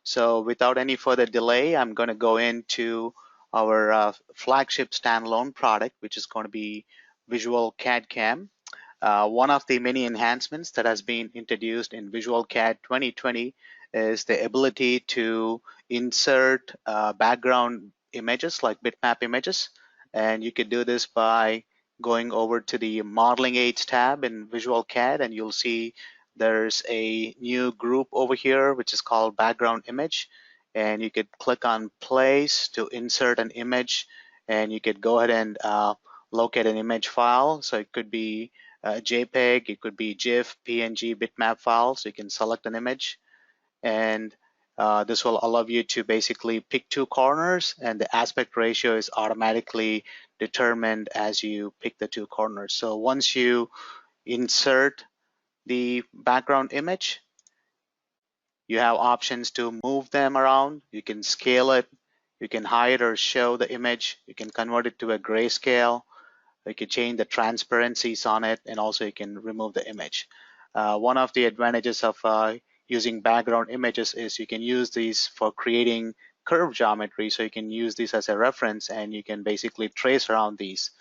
So without any further delay, I'm going to go into our flagship standalone product, which is going to be VisualCAD CAM. One of the many enhancements that has been introduced in VisualCAD 2020 is the ability to insert background images like bitmap images. And you could do this by going over to the modeling aids tab in VisualCAD, and you'll see there's a new group over here which is called background image, and you could click on place to insert an image, and you could go ahead and locate an image file. So it could be JPEG, it could be GIF, PNG, bitmap file. So you can select an image, and this will allow you to basically pick two corners, and the aspect ratio is automatically determined as you pick the two corners. So once you insert the background image, you have options to move them around. You can scale it, you can hide or show the image, you can convert it to a grayscale, you can change the transparencies on it, and also you can remove the image. One of the advantages of using background images is you can use these for creating curve geometry. So you can use these as a reference, and you can basically trace around these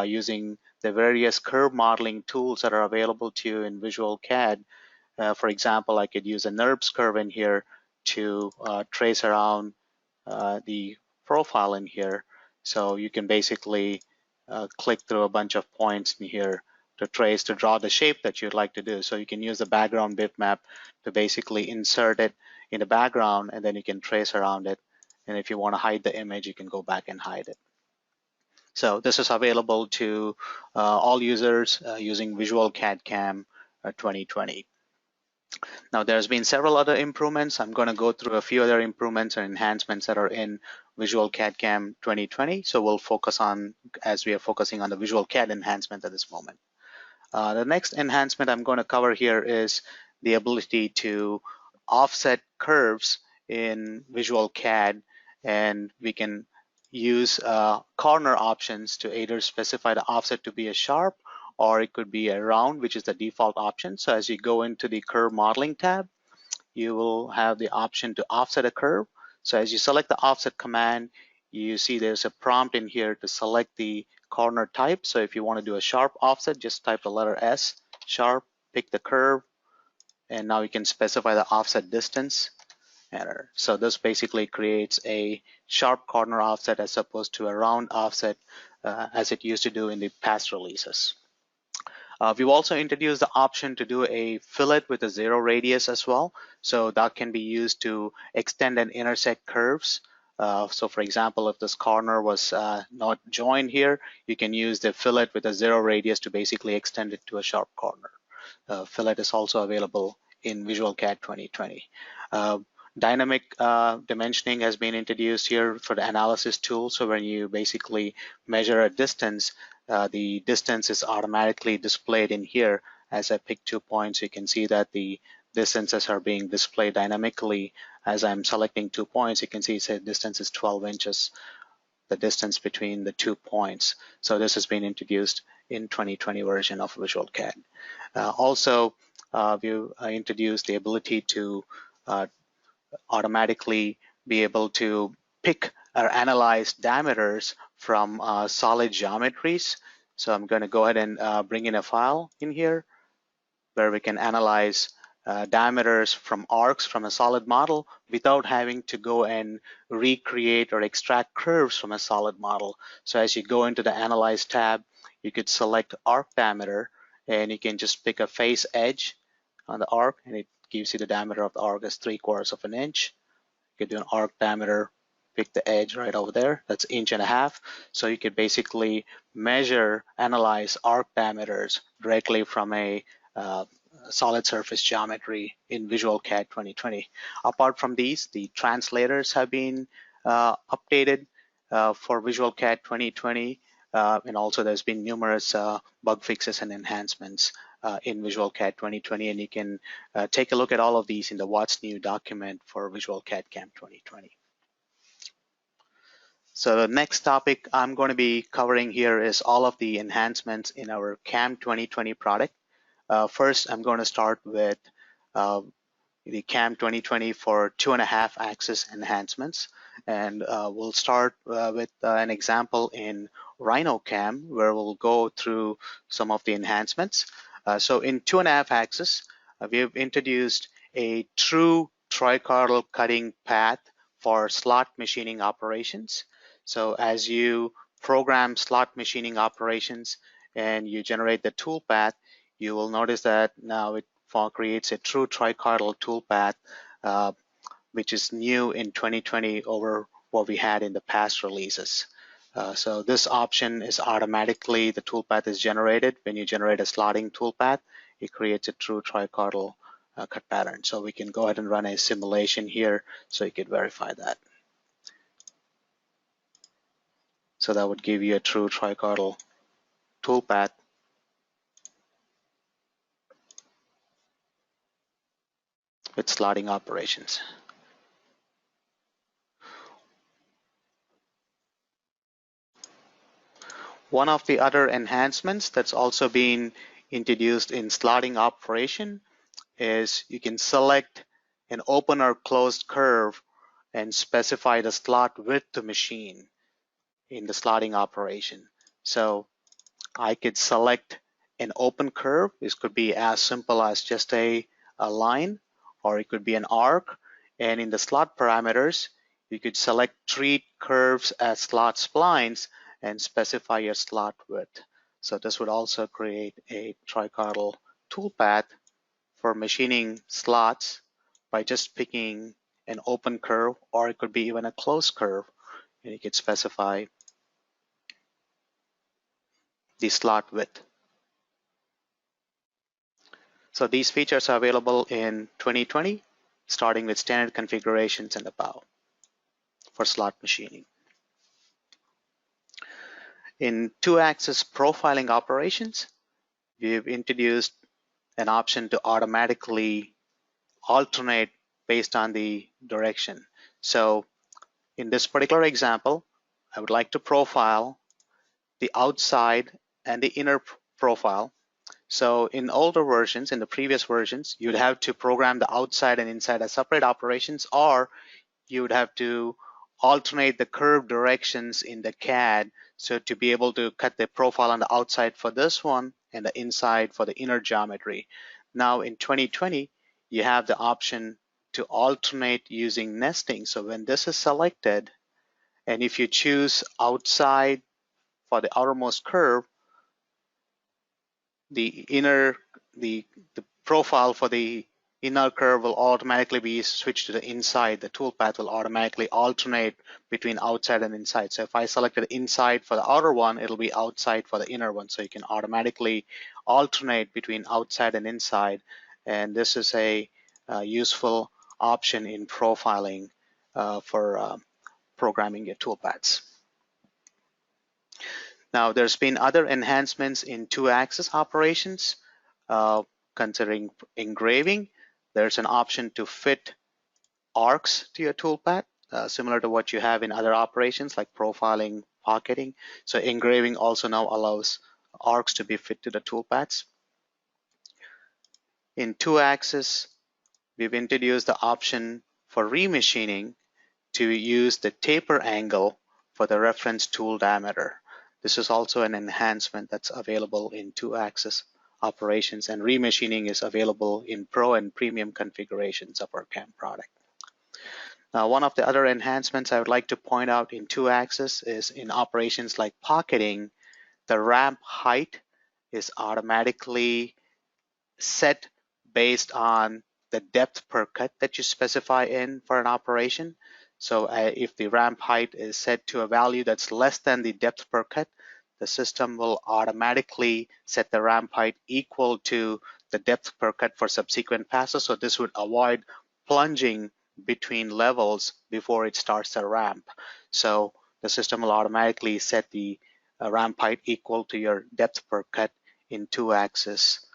using the various curve modeling tools that are available to you in VisualCAD. For example, I could use a NURBS curve in here to trace around the profile in here. So you can basically click through a bunch of points in here to draw the shape that you'd like to do. So you can use the background bitmap to basically insert it in the background, and then you can trace around it. And if you want to hide the image, you can go back and hide it. So this is available to all users using VisualCAD CAM 2020. Now there's been several other improvements. I'm going to go through a few other improvements and enhancements that are in VisualCAD CAM 2020. So we'll focus on, as we are focusing on the VisualCAD enhancement at this moment. The next enhancement I'm going to cover here is the ability to offset curves in VisualCAD, and we can use corner options to either specify the offset to be a sharp, or it could be a round, which is the default option. So as you go into the curve modeling tab, you will have the option to offset a curve. So as you select the offset command, you see there's a prompt in here to select the corner type. So if you want to do a sharp offset, just type the letter S, sharp, pick the curve, and now you can specify the offset distance. Enter. So this basically creates a sharp corner offset as opposed to a round offset as it used to do in the past releases. We've also introduced the option to do a fillet with a 0 radius as well. So that can be used to extend and intersect curves. So for example, if this corner was not joined here, you can use the fillet with a 0 radius to basically extend it to a sharp corner. Fillet is also available in VisualCAD 2020. Dynamic dimensioning has been introduced here for the analysis tool. So when you basically measure a distance, the distance is automatically displayed in here. As I pick 2 points, you can see that the distances are being displayed dynamically. As I'm selecting 2 points, you can see the distance is 12 inches, the distance between the 2 points. So this has been introduced in 2020 version of VisualCAD. Also, we introduced the ability to automatically be able to pick or analyze diameters from solid geometries. So I'm going to go ahead and bring in a file in here where we can analyze diameters from arcs from a solid model without having to go and recreate or extract curves from a solid model. So as you go into the Analyze tab, you could select arc diameter, and you can just pick a face edge on the arc, and it gives you the diameter of the arc as 3/4 of an inch. You could do an arc diameter, pick the edge right over there, that's 1.5 inches. So you could basically measure, analyze arc diameters directly from a solid surface geometry in VisualCAD 2020. Apart from these, the translators have been updated for VisualCAD 2020, and also there's been numerous bug fixes and enhancements in VisualCAD 2020, and you can take a look at all of these in the What's New document for VisualCAD CAM 2020. So the next topic I'm going to be covering here is all of the enhancements in our CAM 2020 product. First, I'm going to start with the CAM 2020 for 2.5 axis enhancements. And we'll start with an example in RhinoCAM where we'll go through some of the enhancements. So in 2.5 axis, we have introduced a true tricaudal cutting path for slot machining operations. So as you program slot machining operations and you generate the tool path, you will notice that now it creates a true tricaudal toolpath, which is new in 2020 over what we had in the past releases. So this option is automatically, the toolpath is generated. When you generate a slotting toolpath, it creates a true tricaudal cut pattern. So we can go ahead and run a simulation here so you can verify that. So that would give you a true tricaudal toolpath. With slotting operations. One of the other enhancements that's also been introduced in slotting operation is you can select an open or closed curve and specify the slot width to machine in the slotting operation. So I could select an open curve. This could be as simple as just a line, or it could be an arc. And in the slot parameters, you could select treat curves as slot splines and specify your slot width. So this would also create a tricaudal toolpath for machining slots by just picking an open curve, or it could be even a closed curve, and you could specify the slot width. So these features are available in 2020, starting with standard configurations and above for slot machining. In 2-axis profiling operations, we've introduced an option to automatically alternate based on the direction. So in this particular example, I would like to profile the outside and the inner profile. So in older versions, in the previous versions, you'd have to program the outside and inside as separate operations, or you would have to alternate the curve directions in the CAD so to be able to cut the profile on the outside for this one and the inside for the inner geometry. Now in 2020, you have the option to alternate using nesting. So when this is selected, and if you choose outside for the outermost curve, the profile for the inner curve will automatically be switched to the inside. The toolpath will automatically alternate between outside and inside. So if I selected inside for the outer one, it'll be outside for the inner one. So you can automatically alternate between outside and inside. And this is a useful option in profiling for programming your toolpaths. Now, there's been other enhancements in 2-axis operations. Considering engraving, there's an option to fit arcs to your toolpath, similar to what you have in other operations like profiling, pocketing. So engraving also now allows arcs to be fit to the toolpaths. In 2-axis, we've introduced the option for remachining to use the taper angle for the reference tool diameter. This is also an enhancement that's available in 2-axis operations, and remachining is available in Pro and Premium configurations of our CAM product. Now, one of the other enhancements I would like to point out in 2-axis is in operations like pocketing, the ramp height is automatically set based on the depth per cut that you specify in for an operation. So if the ramp height is set to a value that's less than the depth per cut, the system will automatically set the ramp height equal to the depth per cut for subsequent passes. So this would avoid plunging between levels before it starts the ramp. So the system will automatically set the ramp height equal to your depth per cut in 2-axis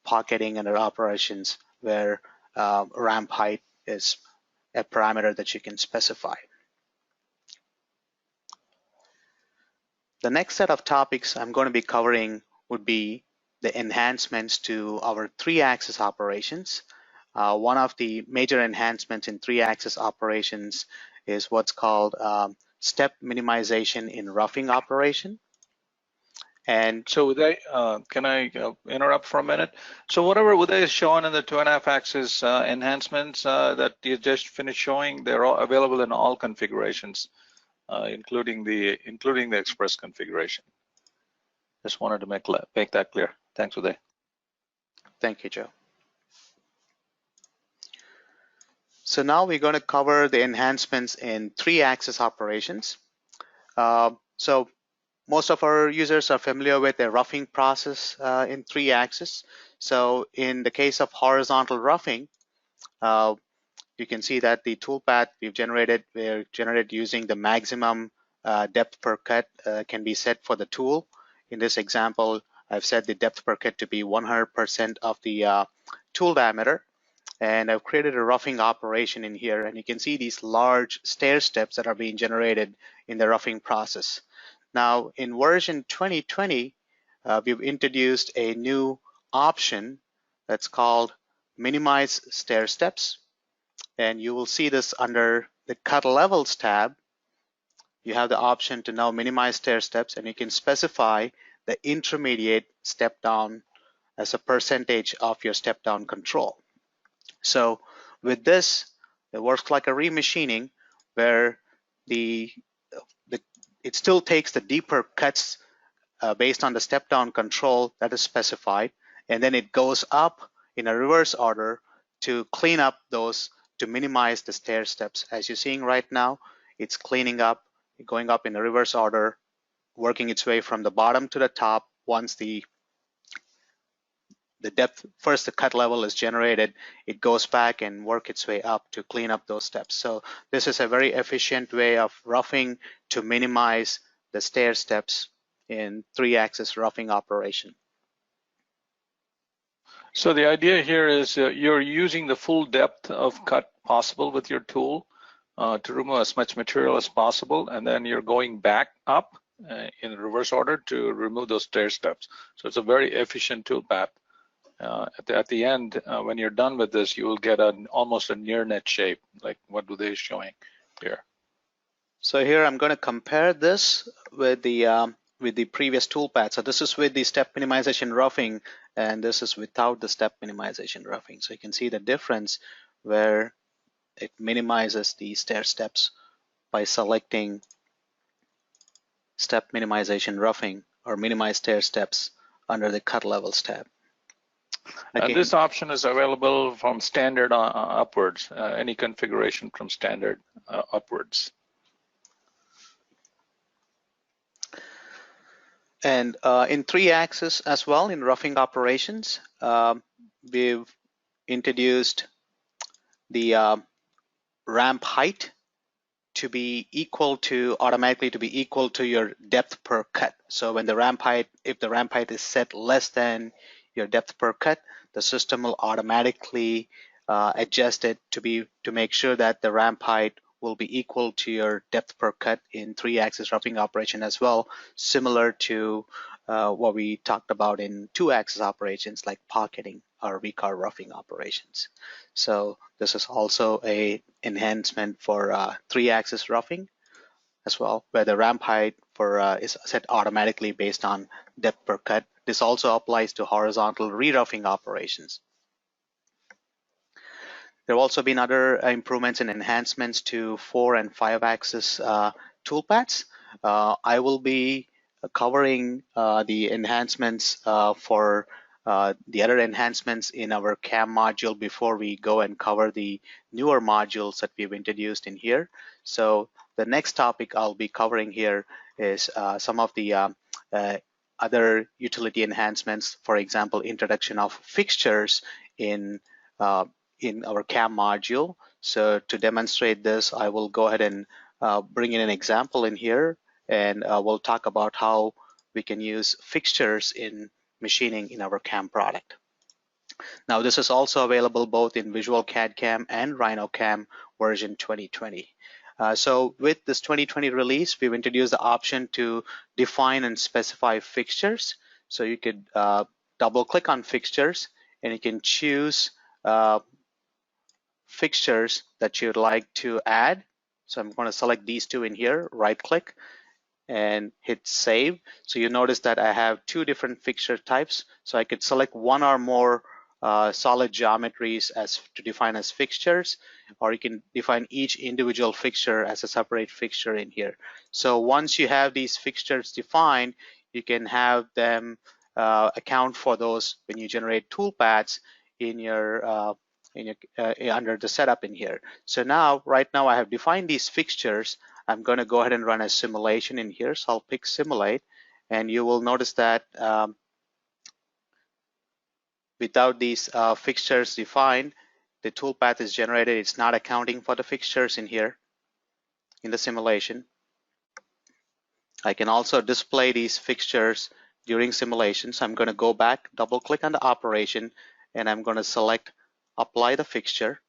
pocketing and operations where ramp height is a parameter that you can specify. The next set of topics I'm going to be covering would be the enhancements to our 3-axis operations. one of the major enhancements in 3-axis operations is what's called step minimization in roughing operation. And so Uday, can I interrupt for a minute? So whatever Uday is showing in the 2.5 axis enhancements that you just finished showing, they're all available in all configurations, including the express configuration. Just wanted to make that clear. Thanks, Uday. Thank you, Joe. So now we're going to cover the enhancements in 3-axis operations. So most of our users are familiar with the roughing process in 3-axis. So in the case of horizontal roughing, you can see that the toolpath we're generated using the maximum depth per cut can be set for the tool. In this example, I've set the depth per cut to be 100% of the tool diameter. And I've created a roughing operation in here, and you can see these large stair steps that are being generated in the roughing process. Now in version 2020, we've introduced a new option that's called minimize stair steps, and you will see this under the cut levels tab. You have the option to now minimize stair steps, and you can specify the intermediate step down as a percentage of your step down control. So with this, it works like a remachining where it still takes the deeper cuts based on the step down control that is specified, and then it goes up in a reverse order to clean up those to minimize the stair steps. As you're seeing right now, it's cleaning up, going up in a reverse order, working its way from the bottom to the top. Once the depth, first the cut level is generated, it goes back and work its way up to clean up those steps. So this is a very efficient way of roughing to minimize the stair steps in 3-axis roughing operation. So the idea here is you're using the full depth of cut possible with your tool to remove as much material as possible, and then you're going back up in reverse order to remove those stair steps. So it's a very efficient tool path. At the end, when you're done with this, you will get almost a near net shape, like what Uday is showing here. So here I'm going to compare this with the previous toolpath. So this is with the step minimization roughing, and this is without the step minimization roughing. So you can see the difference where it minimizes the stair steps by selecting step minimization roughing or minimize stair steps under the cut levels tab. Again, and this option is available from standard upwards, any configuration from standard upwards. And in 3-axis as well, in roughing operations, we've introduced the ramp height to be automatically to be equal to your depth per cut. So when the ramp height, if the ramp height is set less than your depth per cut, the system will automatically adjust it to make sure that the ramp height will be equal to your depth per cut in 3-axis roughing operation as well, similar to what we talked about in 2-axis operations like pocketing or V-carve roughing operations. So this is also a enhancement for 3-axis roughing as well, where the ramp height is set automatically based on depth per cut. This also applies to horizontal re-roughing operations. There have also been other improvements and enhancements to 4 and 5-axis toolpaths. I will be covering the enhancements for the other enhancements in our CAM module before we go and cover the newer modules that we've introduced in here. So the next topic I'll be covering here is some of the other utility enhancements, for example, introduction of fixtures in our CAM module. So to demonstrate this, I will go ahead and bring in an example in here, and we'll talk about how we can use fixtures in machining in our CAM product. Now this is also available both in VisualCAD CAM and RhinoCAM version 2020. So with this 2020 release, we've introduced the option to define and specify fixtures. So you could double click on fixtures and you can choose fixtures that you'd like to add. So I'm going to select these two in here, right click and hit save. So you notice that I have two different fixture types. So I could select one or more solid geometries as to define as fixtures, or you can define each individual fixture as a separate fixture in here. So once you have these fixtures defined, you can have them account for those when you generate toolpaths in your under the setup in here. So now, right now I have defined these fixtures. I'm going to go ahead and run a simulation in here. So I'll pick simulate, and you will notice that without these fixtures defined, the toolpath is generated. It's not accounting for the fixtures in here in the simulation. I can also display these fixtures during simulation. So I'm going to go back, double click on the operation, and I'm going to select apply the fixture,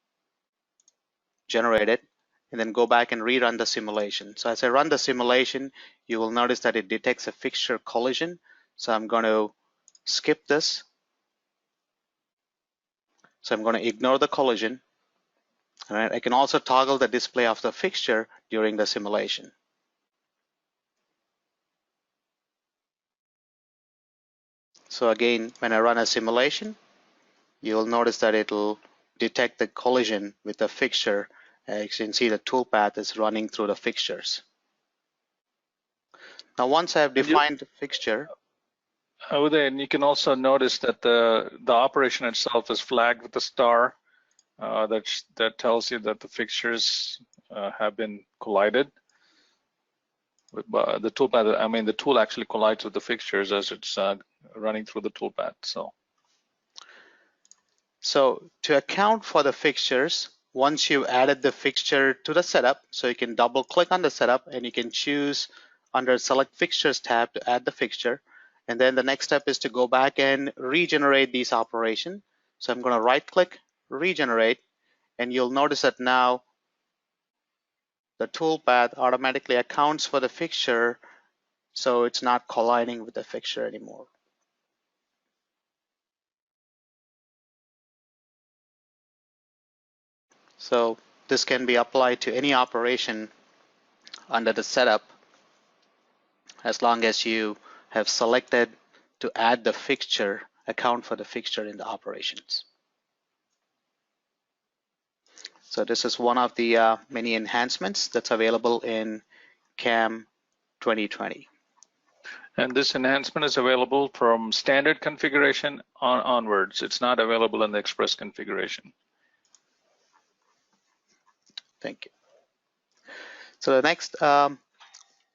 generate it, and then go back and rerun the simulation. So as I run the simulation, you will notice that it detects a fixture collision. So I'm going to skip this. So I'm going to ignore the collision. All right. I can also toggle the display of the fixture during the simulation. So again, when I run a simulation, you'll notice that it'll detect the collision with the fixture. As you can see, the toolpath is running through the fixtures. Now, once I have defined the fixture, And you can also notice that the operation itself is flagged with a star. That tells you that the fixtures have been collided. The toolpath, I mean, the tool actually collides with the fixtures as it's running through the toolpath. So to account for the fixtures, once you've added the fixture to the setup, so you can double click on the setup and you can choose under select fixtures tab to add the fixture. And then the next step is to go back and regenerate these operations. So I'm going to right click, regenerate, and you'll notice that now the toolpath automatically accounts for the fixture, so it's not colliding with the fixture anymore. So this can be applied to any operation under the setup as long as you have selected to add the fixture, account for the fixture in the operations. So this is one of the many enhancements that's available in CAM 2020. And this enhancement is available from standard configuration onwards. It's not available in the express configuration. Thank you. So the next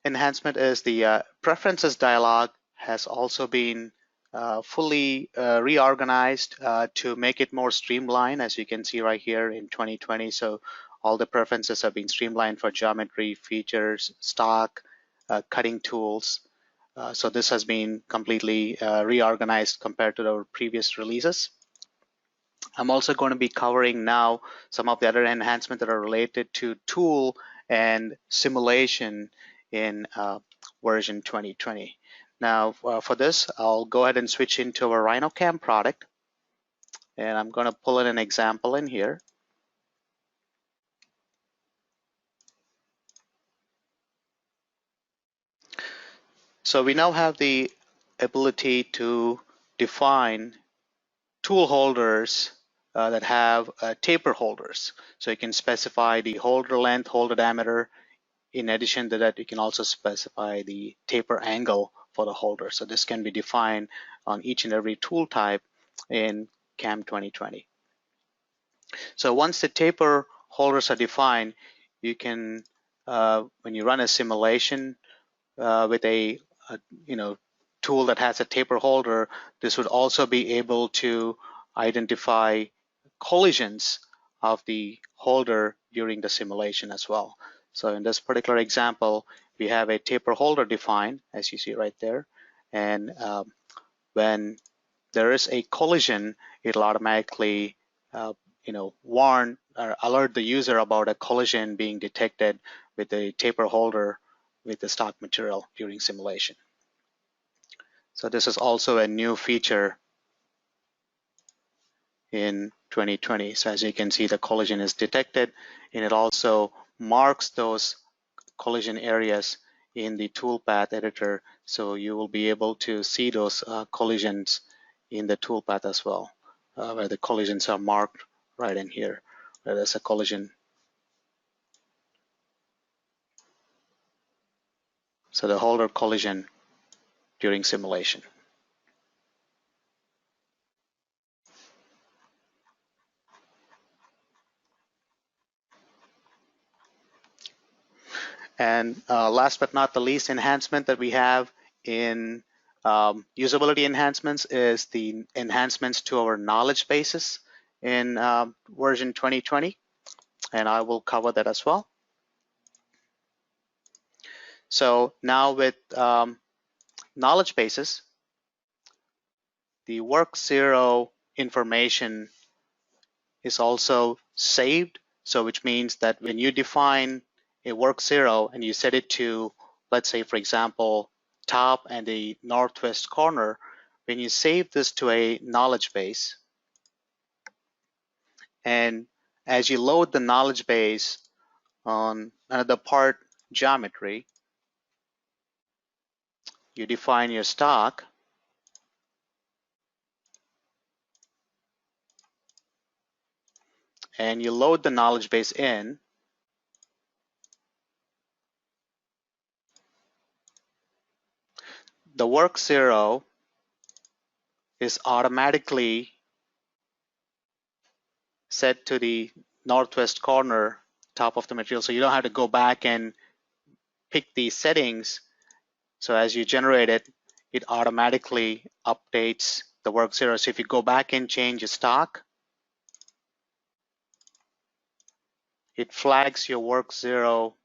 enhancement is the preferences dialog has also been fully reorganized to make it more streamlined, as you can see right here in 2020. So all the preferences have been streamlined for geometry, features, stock, cutting tools. So this has been completely reorganized compared to our previous releases. I'm also going to be covering now some of the other enhancements that are related to tool and simulation in version 2020. Now, for this, I'll go ahead and switch into our RhinoCAM product, and I'm going to pull in an example in here. So we now have the ability to define tool holders that have taper holders. So you can specify the holder length, holder diameter. In addition to that, you can also specify the taper angle for the holder. So this can be defined on each and every tool type in CAM 2020. So once the taper holders are defined, you can, when you run a simulation with a tool that has a taper holder, this would also be able to identify collisions of the holder during the simulation as well. So in this particular example, we have a taper holder defined, as you see right there. And when there is a collision, it'll automatically warn or alert the user about a collision being detected with a taper holder with the stock material during simulation. So this is also a new feature in 2020. So as you can see, the collision is detected, and it also marks those collision areas in the toolpath editor, so you will be able to see those collisions in the toolpath as well, where the collisions are marked right in here, where there's a collision. So the holder collision during simulation. And last but not the least enhancement that we have in usability enhancements is the enhancements to our knowledge bases in version 2020, and I will cover that as well. So now with knowledge bases, the work zero information is also saved. So which means that when you define a work zero and you set it to, let's say, for example, top and the northwest corner, when you save this to a knowledge base, and as you load the knowledge base on another part geometry, you define your stock, and you load the knowledge base in, the work zero is automatically set to the northwest corner top of the material. So you don't have to go back and pick these settings. So as you generate it, it automatically updates the work zero. So if you go back and change your stock, it flags your work zero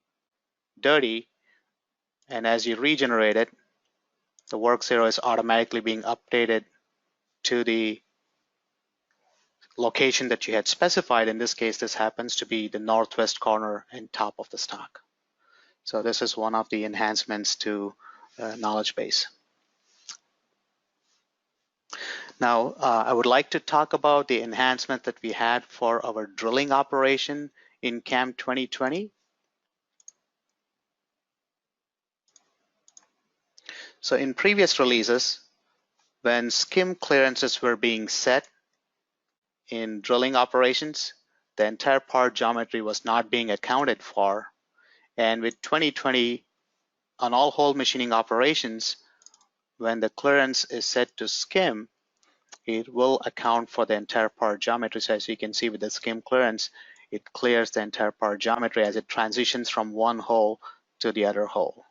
dirty. And as you regenerate it, the work zero is automatically being updated to the location that you had specified. In this case, this happens to be the northwest corner and top of the stock. So this is one of the enhancements to knowledge base. Now, I would like to talk about the enhancement that we had for our drilling operation in CAM 2020. So in previous releases, when skim clearances were being set in drilling operations, the entire part geometry was not being accounted for. And with 2020, on all hole machining operations, when the clearance is set to skim, it will account for the entire part geometry. So as you can see with the skim clearance, it clears the entire part geometry as it transitions from one hole to the other hole.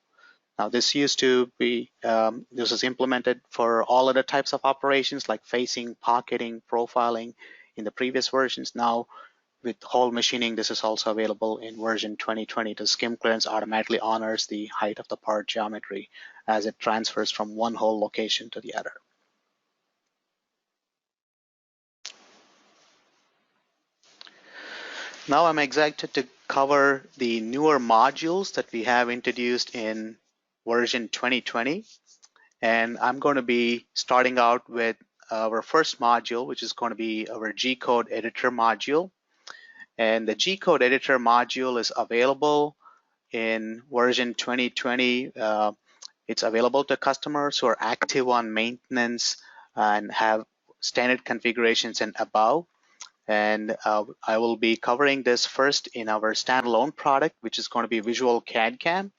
Now this used to be, this was implemented for all other types of operations like facing, pocketing, profiling in the previous versions. Now with hole machining, this is also available in version 2020. The skim clearance automatically honors the height of the part geometry as it transfers from one hole location to the other. Now I'm excited to cover the newer modules that we have introduced in version 2020. And I'm going to be starting out with our first module, which is going to be our G-code editor module. And the G-code editor module is available in version 2020. It's available to customers who are active on maintenance and have standard configurations and above. And I will be covering this first in our standalone product, which is going to be VisualCAD CAM.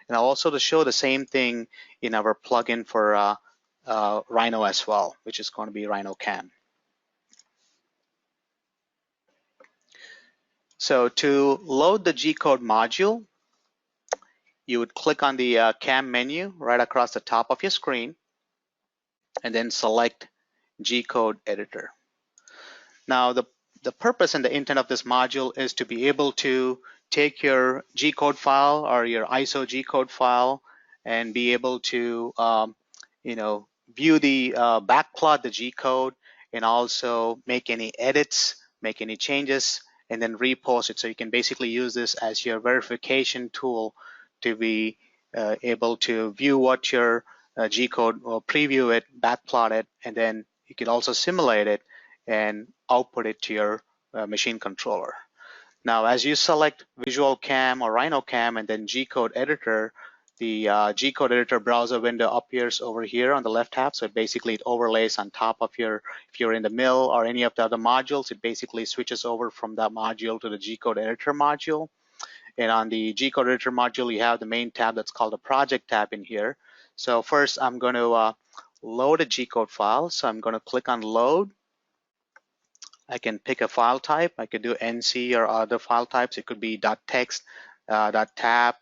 And I'll also show the same thing in our plugin for Rhino as well, which is going to be RhinoCAM. So to load the G-code module, you would click on the CAM menu right across the top of your screen, and then select G-code editor. Now the purpose and the intent of this module is to be able to take your G-code file or your ISO G-code file and be able to view the backplot the G-code and also make any edits, make any changes, and then repost it. So you can basically use this as your verification tool to be able to view what your G-code or preview it, backplot it, and then you can also simulate it and output it to your machine controller. Now, as you select VisualCAM or RhinoCAM and then G-code editor, the G-code editor browser window appears over here on the left tab. So basically it overlays on top of your, if you're in the mill or any of the other modules, it basically switches over from that module to the G-code editor module. And on the G-code editor module, you have the main tab that's called the project tab in here. So first I'm going to load a G-code file. So I'm going to click on load. I can pick a file type. I could do NC or other file types. It could be .text, .tab,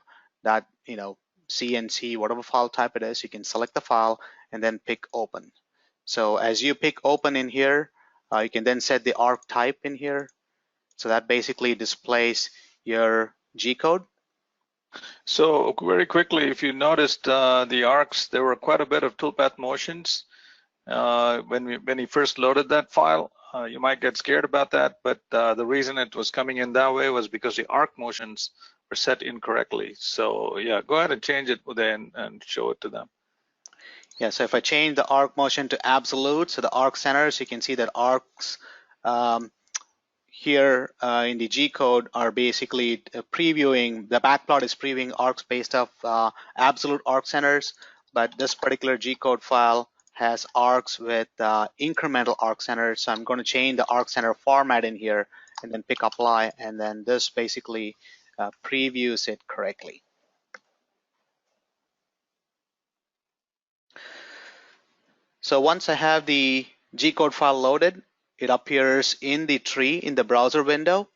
.CNC, whatever file type it is. You can select the file and then pick open. So as you pick open in here, you can then set the arc type in here. So that basically displays your G-code. So very quickly, if you noticed the arcs, there were quite a bit of toolpath motions when he first loaded that file. You might get scared about that, but the reason it was coming in that way was because the arc motions were set incorrectly. So yeah, go ahead and change it then and show it to them. Yeah, so if I change the arc motion to absolute, so the arc centers, you can see that arcs here in the G code are basically previewing, the backplot is previewing arcs based off absolute arc centers, but this particular G code file has arcs with incremental arc centers. So I'm going to change the arc center format in here and then pick apply, and then this basically previews it correctly. So once I have the G code file loaded, it appears in the tree in the browser window.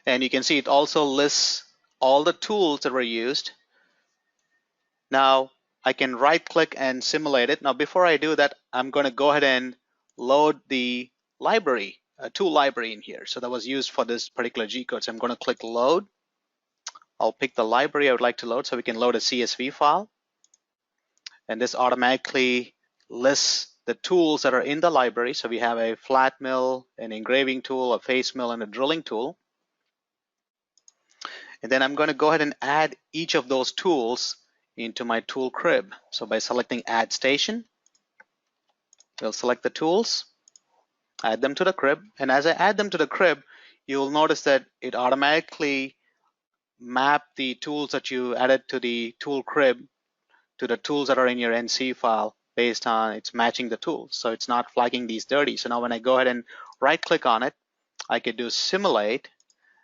And you can see it also lists all the tools that were used. Now I can right click and simulate it. Now before I do that, I'm going to go ahead and load the library, tool library in here. So that was used for this particular G code. So I'm going to click load. I'll pick the library I would like to load, so we can load a CSV file. And this automatically lists the tools that are in the library. So we have a flat mill, an engraving tool, a face mill, and a drilling tool. And then I'm going to go ahead and add each of those tools into my tool crib. So by selecting add station, we'll select the tools, add them to the crib. And as I add them to the crib, you'll notice that it automatically mapped the tools that you added to the tool crib to the tools that are in your NC file based on it's matching the tools. So it's not flagging these dirty. So now when I go ahead and right click on it, I could do simulate,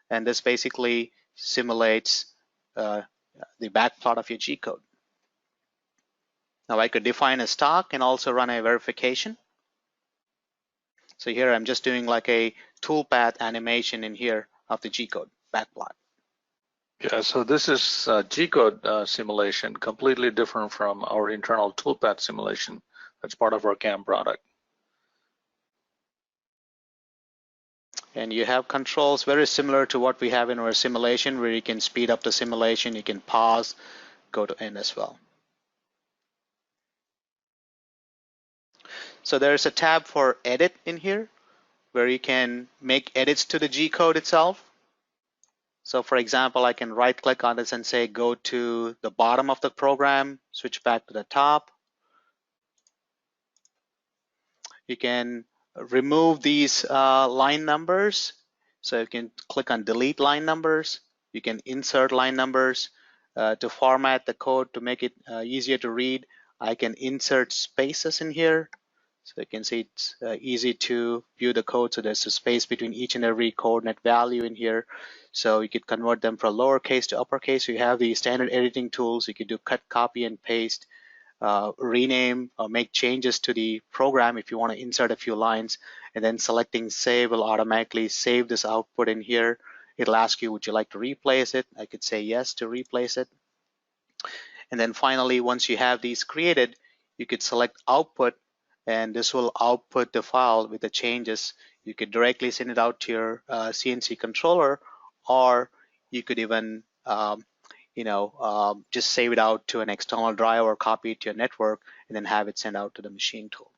and this basically simulates the backplot of your G code. Now I could define a stock and also run a verification. So here I'm just doing like a toolpath animation in here of the G code backplot. Yeah, so this is G-code simulation, completely different from our internal toolpath simulation. That's part of our CAM product. And you have controls very similar to what we have in our simulation, where you can speed up the simulation, you can pause, go to end as well. So there's a tab for edit in here, where you can make edits to the G code itself. So for example, I can right click on this and say go to the bottom of the program, switch back to the top. You can remove these line numbers. So you can click on delete line numbers. You can insert line numbers to format the code to make it easier to read. I can insert spaces in here. So you can see it's easy to view the code. So there's a space between each and every coordinate value in here. So you could convert them from lowercase to uppercase. So you have the standard editing tools. You could do cut, copy, and paste, rename or make changes to the program if you want to insert a few lines. And then selecting save will automatically save this output in here. It'll ask you, would you like to replace it? I could say yes to replace it. And then finally, once you have these created, you could select output, and this will output the file with the changes. You could directly send it out to your CNC controller, or you could even just save it out to an external drive or copy it to your network and then have it sent out to the machine tool.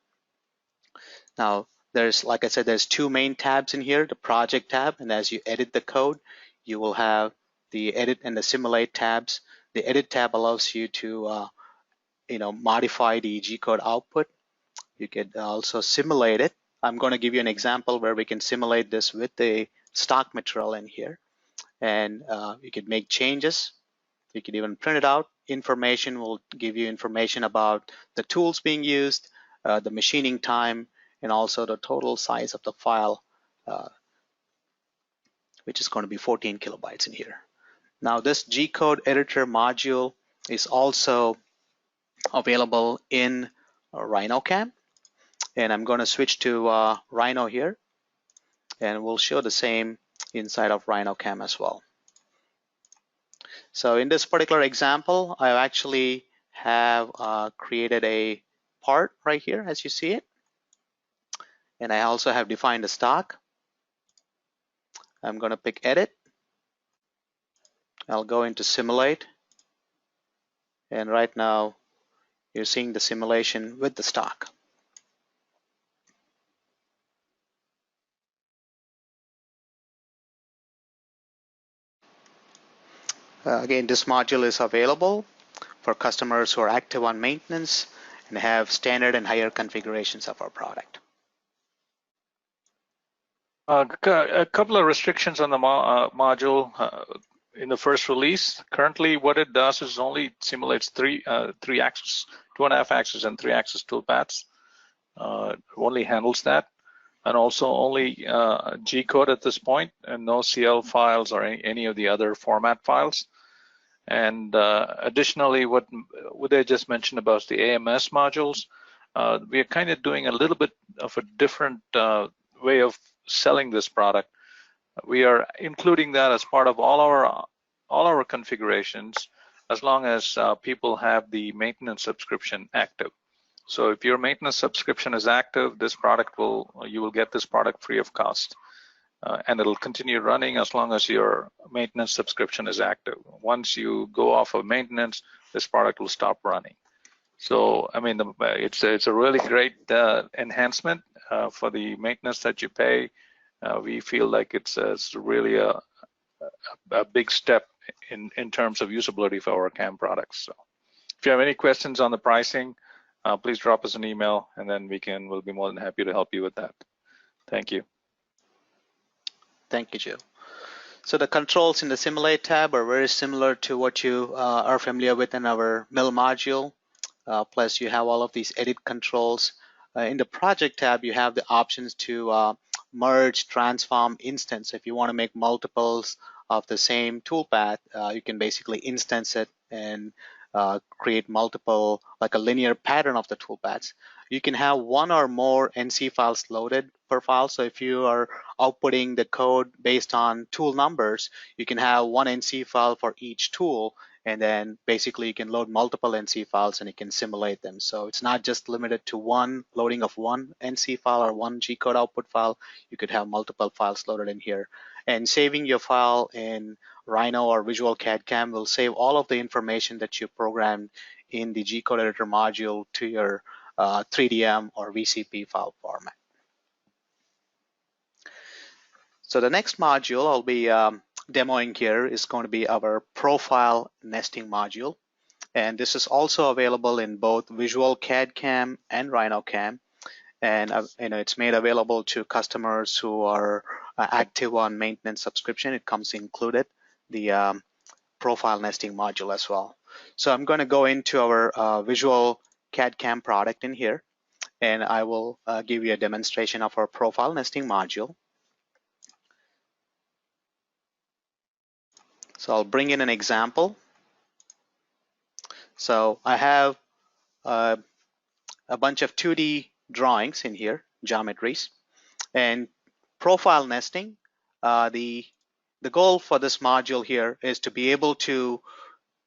Now there's, like I said, there's two main tabs in here, the project tab, and as you edit the code, you will have the edit and the simulate tabs. The edit tab allows you to modify the G code output. You could also simulate it. I'm going to give you an example where we can simulate this with the stock material in here. And you could make changes. You could even print it out. Information will give you information about the tools being used, the machining time, and also the total size of the file, which is going to be 14 kilobytes in here. Now this G-code editor module is also available in RhinoCAM, and I'm going to switch to Rhino here, and we'll show the same inside of RhinoCAM as well. So in this particular example, I actually have created a part right here as you see it, and I also have defined a stock. I'm going to pick edit. I'll go into simulate, and right now you're seeing the simulation with the stock. Again, this module is available for customers who are active on maintenance and have standard and higher configurations of our product. A couple of restrictions on the module in the first release. Currently, what it does is only simulates three axis, 2.5 axis and 3 axis toolpaths. Only handles that, and also only G code at this point, and no CL files or any of the other format files. And additionally, what they just mentioned about the AMS modules, we are kind of doing a little bit of a different way of selling this product. We are including that as part of all our configurations, as long as people have the maintenance subscription active. So if your maintenance subscription is active, this product you will get this product free of cost. And it'll continue running as long as your maintenance subscription is active. Once you go off of maintenance, this product will stop running. So, I mean, it's a really great enhancement for the maintenance that you pay. We feel like it's really a big step in terms of usability for our CAM products. So, if you have any questions on the pricing, please drop us an email, and then we'll be more than happy to help you with that. Thank you. Thank you, Joe. So the controls in the Simulate tab are very similar to what you are familiar with in our Mill module. Plus, you have all of these edit controls. In the Project tab, you have the options to merge, transform, instance. If you want to make multiples of the same toolpath, you can basically instance it and create multiple, like a linear pattern of the toolpaths. You can have one or more NC files loaded per file. So if you are outputting the code based on tool numbers, you can have one NC file for each tool, and then basically you can load multiple NC files and you can simulate them. So it's not just limited to one loading of one NC file or one G-code output file. You could have multiple files loaded in here. And saving your file in Rhino or VisualCAD CAM will save all of the information that you programmed in the G-code editor module to your 3DM or VCP file format. So the next module I'll be demoing here is going to be our profile nesting module. And this is also available in both VisualCAD CAM and RhinoCAM. And it's made available to customers who are active on maintenance subscription. It comes included, the profile nesting module as well. So I'm going to go into our VisualCAD CAM product in here, and I will give you a demonstration of our profile nesting module. So I'll bring in an example. So I have a bunch of 2D drawings in here, geometries, and profile nesting. The goal for this module here is to be able to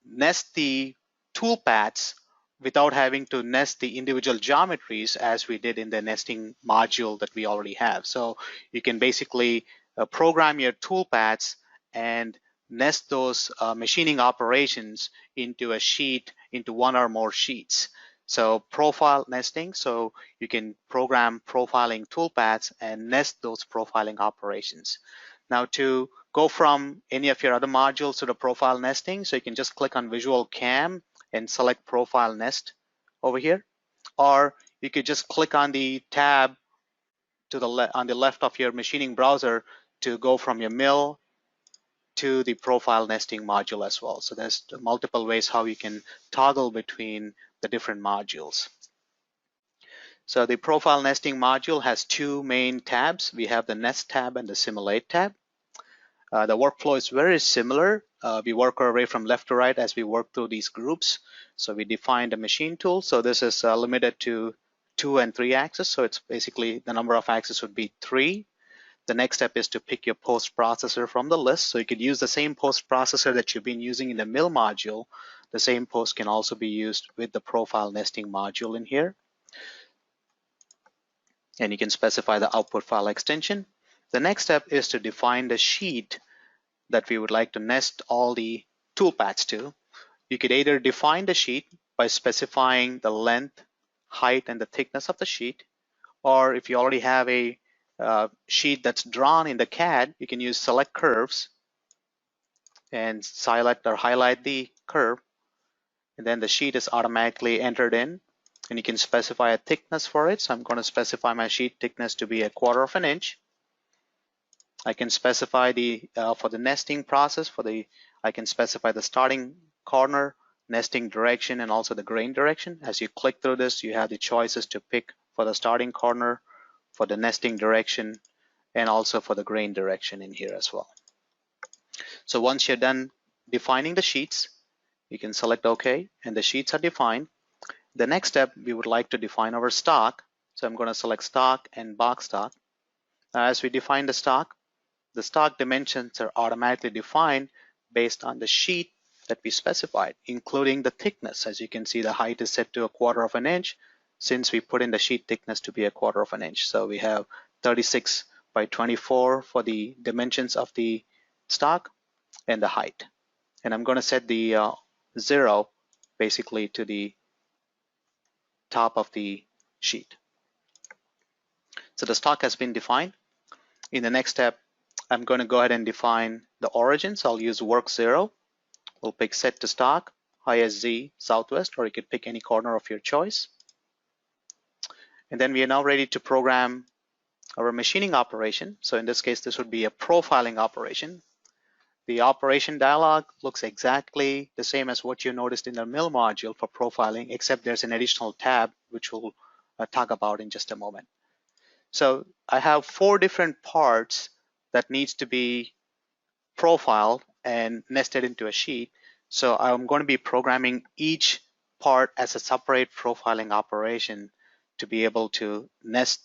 nest the toolpaths without having to nest the individual geometries as we did in the nesting module that we already have. So you can basically program your toolpaths and nest those machining operations into a sheet, into one or more sheets. So profile nesting, so you can program profiling toolpaths and nest those profiling operations. Now to go from any of your other modules to the profile nesting, so you can just click on VisualCAM and select profile nest over here. Or you could just click on the tab to the on the left of your machining browser to go from your mill to the profile nesting module as well. So there's multiple ways how you can toggle between the different modules. So the profile nesting module has two main tabs. We have the Nest tab and the Simulate tab. The workflow is very similar. We work our way from left to right as we work through these groups. So we defined a machine tool. So this is limited to 2 and 3 axes. So it's basically the number of axes would be 3. The next step is to pick your post processor from the list. So you could use the same post processor that you've been using in the mill module. The same post can also be used with the profile nesting module in here. And you can specify the output file extension. The next step is to define the sheet that we would like to nest all the toolpaths to. You could either define the sheet by specifying the length, height, and the thickness of the sheet, or if you already have a sheet that's drawn in the CAD, you can use select curves and select or highlight the curve, and then the sheet is automatically entered in, and you can specify a thickness for it. So I'm going to specify my sheet thickness to be 1/4 of an inch. I can specify the for the nesting process I can specify the starting corner, nesting direction, and also the grain direction. As you click through this, you have the choices to pick for the starting corner, for the nesting direction, and also for the grain direction in here as well. So once you're done defining the sheets, you can select OK, and the sheets are defined. The next step, we would like to define our stock. So I'm going to select stock and box stock. Now, as we define the stock dimensions are automatically defined based on the sheet that we specified, including the thickness. As you can see, the height is set to 1/4 of an inch since we put in the sheet thickness to be 1/4 of an inch. So we have 36 by 24 for the dimensions of the stock and the height. And I'm going to set the 0 basically to the top of the sheet. So the stock has been defined. In the next step, I'm going to go ahead and define the origins. I'll use work 0. We'll pick set to stock, ISZ, southwest, or you could pick any corner of your choice. And then we are now ready to program our machining operation. So in this case, this would be a profiling operation. The operation dialog looks exactly the same as what you noticed in the mill module for profiling, except there's an additional tab, which we'll talk about in just a moment. So I have 4 different parts that needs to be profiled and nested into a sheet. So I'm going to be programming each part as a separate profiling operation to be able to nest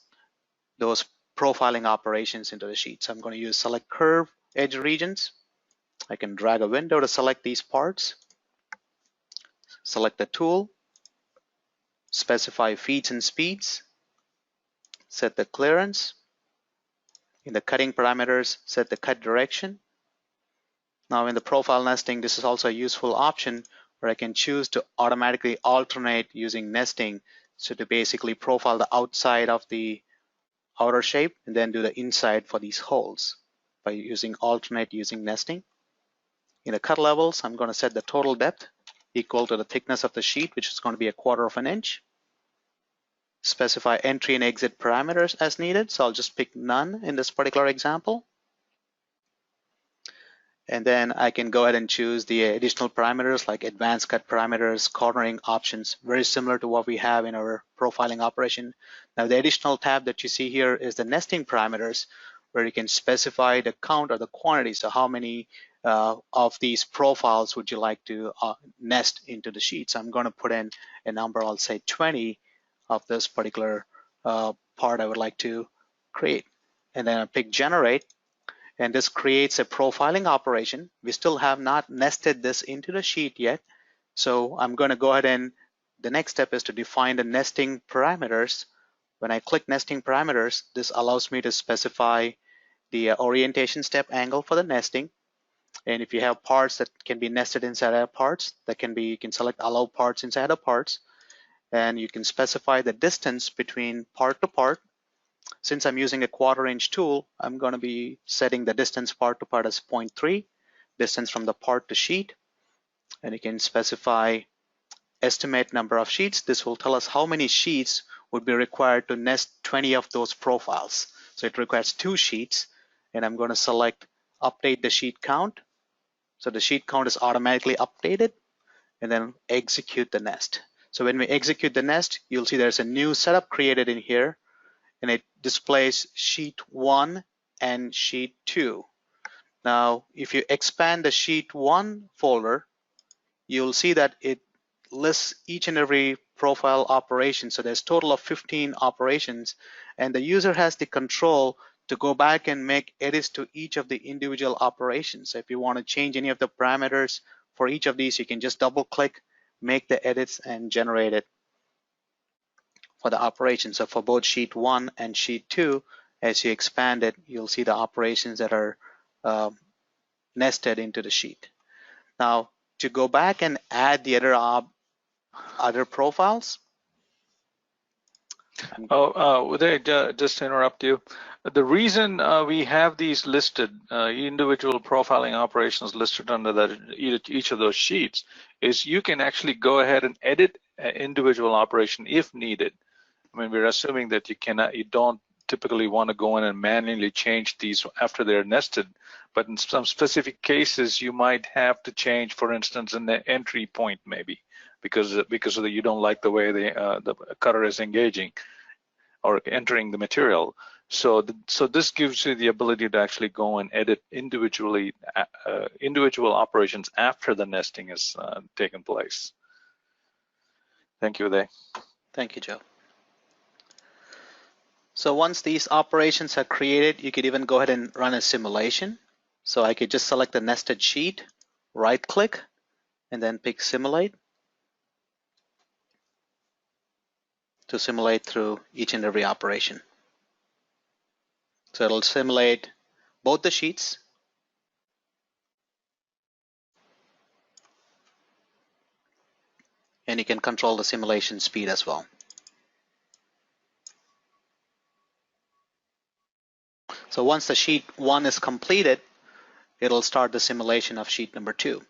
those profiling operations into the sheet. So I'm going to use select curve edge regions. I can drag a window to select these parts, select the tool, specify feeds and speeds, set the clearance. In the cutting parameters, set the cut direction. Now in the profile nesting, this is also a useful option where I can choose to automatically alternate using nesting. So to basically profile the outside of the outer shape and then do the inside for these holes by using alternate using nesting. In the cut levels, I'm going to set the total depth equal to the thickness of the sheet, which is going to be 1/4 of an inch. Specify entry and exit parameters as needed. So I'll just pick none in this particular example. And then I can go ahead and choose the additional parameters like advanced cut parameters, cornering options, very similar to what we have in our profiling operation. Now the additional tab that you see here is the nesting parameters, where you can specify the count or the quantity. So how many of these profiles would you like to nest into the sheet? So I'm going to put in a number, I'll say 20 of this particular part I would like to create. And then I pick generate. And this creates a profiling operation. We still have not nested this into the sheet yet. So I'm going to go ahead and the next step is to define the nesting parameters. When I click nesting parameters, this allows me to specify the orientation step angle for the nesting. And if you have parts that can be nested inside of parts, you can select allow parts inside of parts. And you can specify the distance between part to part. Since I'm using a 1/4 inch tool, I'm going to be setting the distance part to part as 0.3, distance from the part to sheet. And you can specify estimate number of sheets. This will tell us how many sheets would be required to nest 20 of those profiles. So it requires 2 sheets, and I'm going to select update the sheet count. So the sheet count is automatically updated, and then execute the nest. So when we execute the nest, you'll see there's a new setup created in here, and it displays sheet 1 and sheet 2. Now, if you expand the sheet 1 folder, you'll see that it lists each and every profile operation. So there's a total of 15 operations, and the user has the control to go back and make edits to each of the individual operations. So if you want to change any of the parameters for each of these, you can just double click, make the edits, and generate it for the operation. So for both sheet 1 and sheet 2, as you expand it, you'll see the operations that are nested into the sheet. Now, to go back and add the other profiles. Uday, just to interrupt you. The reason we have these listed, individual profiling operations listed under each of those sheets, is you can actually go ahead and edit an individual operation if needed. I mean, we're assuming that you don't typically want to go in and manually change these after they're nested, but in some specific cases, you might have to change, for instance, in the entry point maybe, because you don't like the way the cutter is engaging or entering the material. So this gives you the ability to actually go and edit individual operations after the nesting has taken place. Thank you, Uday. Thank you, Joe. So once these operations are created, you could even go ahead and run a simulation. So I could just select the nested sheet, right click, and then pick simulate to simulate through each and every operation. So it'll simulate both the sheets, and you can control the simulation speed as well. So once the sheet 1 is completed, it'll start the simulation of sheet number 2.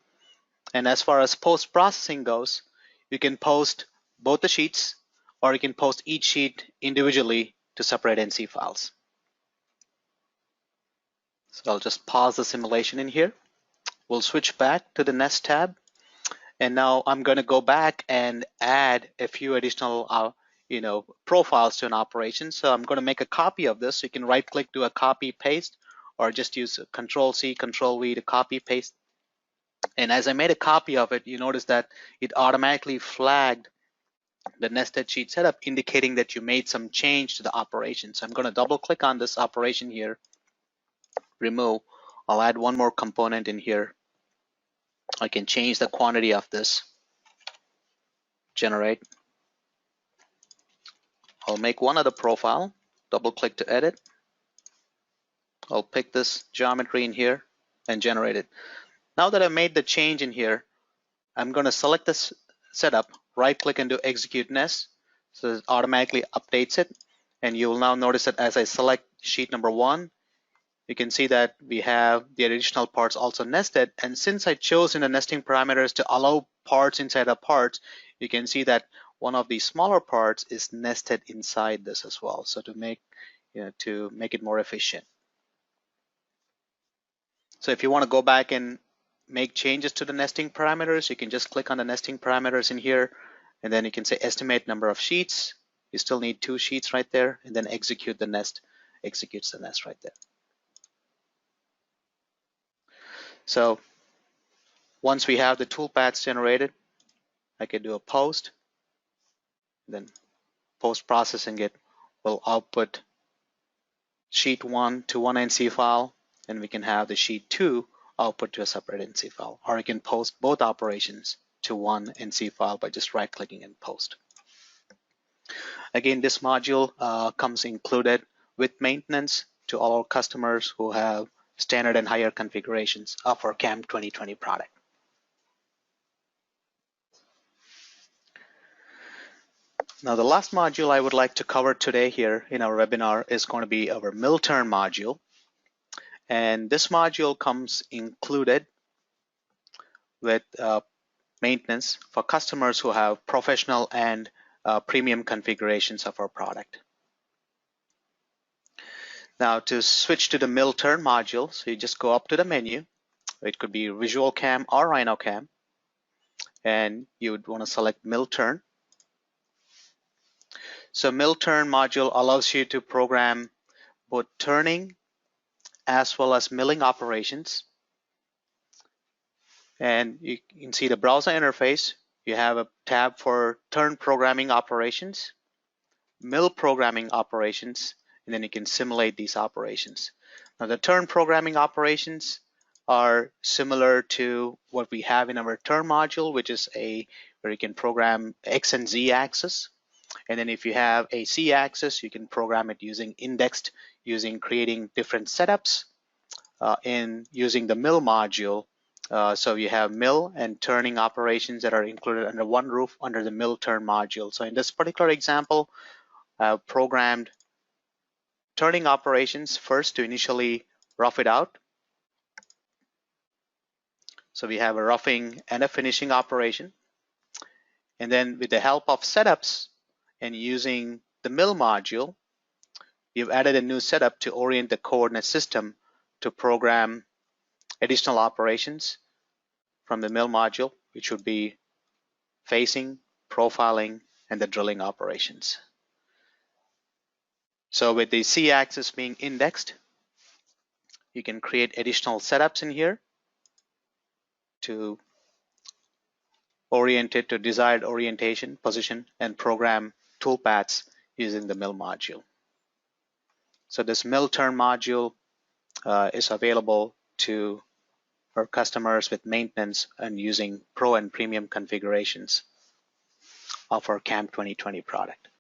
And as far as post-processing goes, you can post both the sheets, or you can post each sheet individually to separate NC files. So I'll just pause the simulation in here. We'll switch back to the Nest tab. And now I'm going to go back and add a few additional profiles to an operation. So I'm going to make a copy of this. So you can right click, do a copy paste, or just use Control-C, Control-V to copy paste. And as I made a copy of it, you notice that it automatically flagged the nested sheet setup, indicating that you made some change to the operation. So I'm going to double click on this operation here, remove. I'll add one more component in here. I can change the quantity of this, generate. I'll make one other profile, double click to edit. I'll pick this geometry in here and generate it. Now that I've made the change in here, I'm going to select this setup, right click and do execute nest. So it automatically updates it. And you will now notice that as I select sheet number 1, you can see that we have the additional parts also nested. And since I chose in the nesting parameters to allow parts inside of parts, you can see that one of the smaller parts is nested inside this as well. So to make it more efficient. So if you want to go back and make changes to the nesting parameters, you can just click on the nesting parameters in here, and then you can say estimate number of sheets. You still need 2 sheets right there, and then execute the nest. Executes the nest right there. So once we have the toolpaths generated, I can do a post. Then post-processing it will output sheet 1 to one NC file, and we can have the sheet 2 output to a separate NC file. Or you can post both operations to one NC file by just right-clicking and post. Again, this module comes included with maintenance to all our customers who have standard and higher configurations of our CAM 2020 product. Now, the last module I would like to cover today here in our webinar is going to be our mill turn module. And this module comes included with maintenance for customers who have professional and premium configurations of our product. Now to switch to the mill turn module, so you just go up to the menu. It could be VisualCAM or RhinoCAM, and you would want to select mill turn. So mill turn module allows you to program both turning as well as milling operations. And you can see the browser interface. You have a tab for turn programming operations, mill programming operations, and then you can simulate these operations. Now the turn programming operations are similar to what we have in our turn module, which is where you can program X and Z axis. And then if you have a C axis, you can program it using indexed, using creating different setups in using the mill module. So you have mill and turning operations that are included under one roof under the mill turn module. So in this particular example, I've programmed turning operations first to initially rough it out. So we have a roughing and a finishing operation. And then with the help of setups and using the mill module, we've added a new setup to orient the coordinate system to program additional operations from the mill module, which would be facing, profiling, and the drilling operations. So with the C axis being indexed, you can create additional setups in here to orient it to desired orientation, position, and program toolpaths using the mill module. So this mill turn module is available to our customers with maintenance and using pro and premium configurations of our CAM 2020 product.